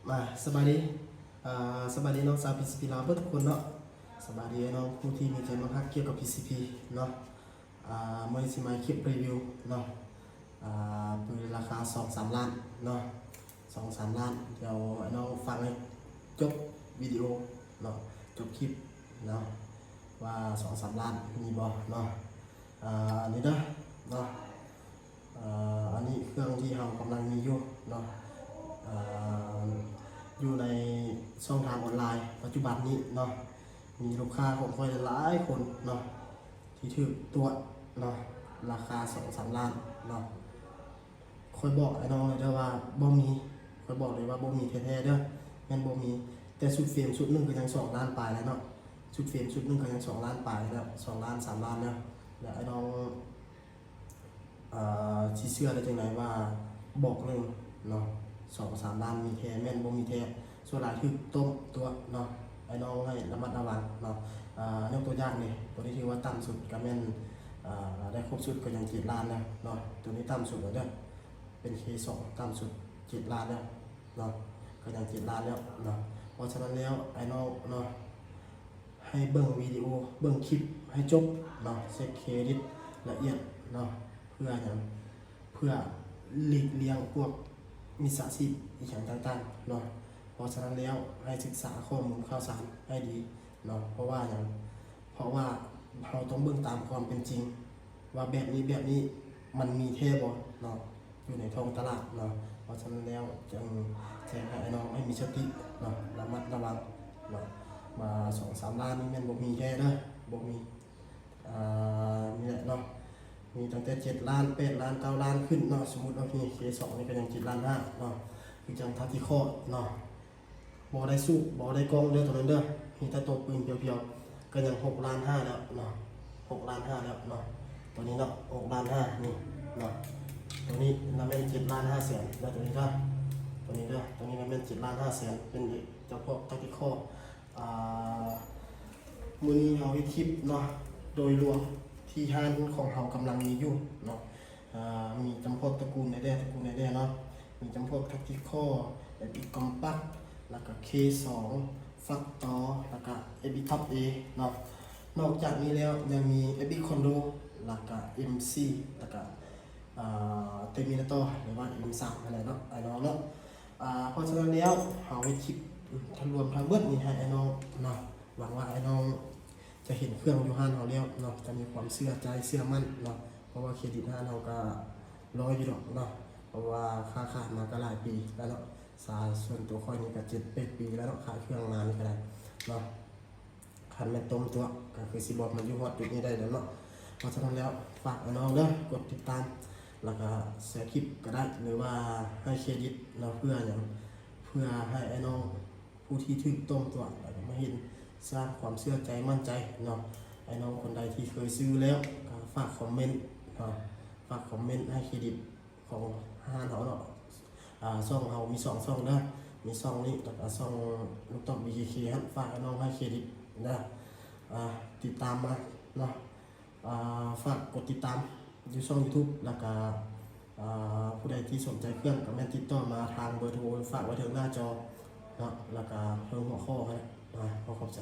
มาสบายดีสบายดีน้องสาว PCP ลาวเพื่อทุกคนเนาะสบายดีน้องผู้ที่มีใจมาพักเกี่ยวกับ PCP เนาะเมื่อสิมาคลิปรีวิวเนาะปืนราคา 2-3 ล้านเนาะ 2-3 ล้านเดี๋ยวน้องฟังให้จบวิดีโอเนาะจบคลิปเนาะว่า 2-3 ล้านมีบ่เนาะอันนี้เนาะอันนี้เครื่องที่เรากำลังมีอยู่เนาะอยู่ในช่องทางออนไลน์ปัจจุบันนี้เนาะมีลูกค้าของค่อยหลายคนเนาะที่ถือตัวเนาะราคา 2-3 ล้านเนาะค่อยบอกไอ้น้องเลยเด้อว่าบ่มีค่อยบอกเลยว่าบ่มีแท้ๆเด้อแม่นบ่มีแต่ชุดเฟรมชุดนึงก็ยัง2 ล้านปลายแล้วเนาะชุดเฟรมชุดนึงก็ยัง2 ล้านปลายแล้ว2 ล้าน 3 ล้านแล้วแล้วไอ้น้องที่เชื่อได้จังไหนว่าบอกเลยเนาะ2-3 ล้านมีแท้แม่นบ่มีแท้ส่วนหลายคือต้มตัวเนาะไอ้น้องให้ระมัดระวังเนาะยกตัวอย่างนี่ตัวนี้ถือว่าต่ำสุดก็แม่นได้ครบสุดก็ยัง7 ล้านแล้วเนาะตัวนี้ต่ำสุดแล้วเด้อเป็น K2 ต่ำสุด7 ล้านแล้วเนาะก็ยัง7 ล้านแล้วเนาะเพราะฉะนั้นแล้วไอ้น้องเนาะให้เบิ่งวิดีโอเบิ่งคลิปให้จบเนาะเช็คเครดิตละเอียดเนาะเพื่ออย่างเพื่อหลีกเลี่ยงพวกมิจฉาชีพอีกอย่างต่างๆเนาะเพราะฉะนั้นแล้วให้ศึกษาข้อมูลข่าวสารให้ดีเนาะเพราะว่าเราต้องเบิ่งตามความเป็นจริงว่าแบบนี้มันมีแท้บ่เนาะอยู่ในท้องตลาดเนาะเพราะฉะนั้นแล้วจึงแจ้งให้น้องให้มีสติเนาะระมัดระวังเนาะมา 2-3 ล้านนี่แม่นบ่มีแท้เด้อบ่มีนี่แหละเนาะมีตั้งแต่7 ล้าน8 ล้าน9 ล้านขึ้นเนาะสมมุติว่ามี K2 นี่ก็ยัง7 ล้าน 5เนาะคือจังทักที่ข้อเนาะบ่ได้สู้บ่ได้กองเด้อตัวนั้นเด้อมีแต่ตัวปืนเพียวๆก็ยัง6 ล้าน 5แล้วเนาะ6 ล้าน 5แล้วเนาะตัวนี้เนาะ6 ล้าน 5นี่เนาะตัวนี้น่าเป็น7 ล้าน 5 แสนแล้วตัวนี้ก็ตัวนี้เด้อตัวนี้น่าเป็น7 ล้าน 5 แสนเป็นเฉพาะทักที่ข้อมื้อนี้เฮาเฮ็ดคลิปเนาะโดยรวมที่ห้านของเรากำลังมีอยู่เนาะมีจำพวกตระกูลในแด่เนาะมีจำพวกทักทิคอเอบิคอมปักแล้วก็ K2 ฟักตอแล้วก็เอบิท็อป A เนาะนอกจากนี้แล้วยังมีเอบิคอนโดแล้วก็ MC แล้วก็เทอร์มินาโตหรือว่า M3 อะไรเนาะไอ้น้องเนาะเพราะฉะนั้นแล้วเราไปคลิปรวมทั้งเบิดนี้ให้ไอ้น้องเนาะหวังว่าไอ้น้องจะเห็นเครื่องอยู่ห้านเราแล้วเนาะจะมีความเชื่อใจเชื่อมั่นเนาะเพราะว่าเครดิตห้านเราก็รออยู่ดอกเนาะเพราะว่าค่าขาดมาก็หลายปีแล้วเนาะส่วนตัวค่อยนี่ก็7-8 ปีแล้วเนาะขายเครื่องมานี่ก็ได้เนาะคันแม่นต้มตัวก็คือสิบอกมันอยู่ฮอดจุดนี้ได้แล้วเนาะเพราะฉะนั้นแล้วฝากน้องเด้อกดติดตามแล้วก็แชร์คลิปก็ได้หรือว่าให้เครดิตเราเพื่ออย่างเพื่อให้ไอ้น้องผู้ที่ถูกต้มตัวมาเห็นสร้างความเชื่อใจมั่นใจเนาะไอ้น้องคนใดที่เคยซื้อแล้วก็ฝากคอมเมนต์เนาะฝากคอมเมนต์ให้เครดิตของห้างเขาเนาะช่องเขามี2 ช่องนะมีช่องนี้แล้วก็ช่องลูกต้อง BKK ครับฝากไอ้น้องให้เครดิตนะติดตามมาเนาะฝากกดติดตามอยู่ช่อง YouTube แล้วก็ผู้ใดที่สนใจเครื่องก็แม่นติดต่อมาทางเบอร์โทรฝากไว้ทางหน้าจอเนาะแล้วก็เพิ่มหัวข้อให้ขอบใจ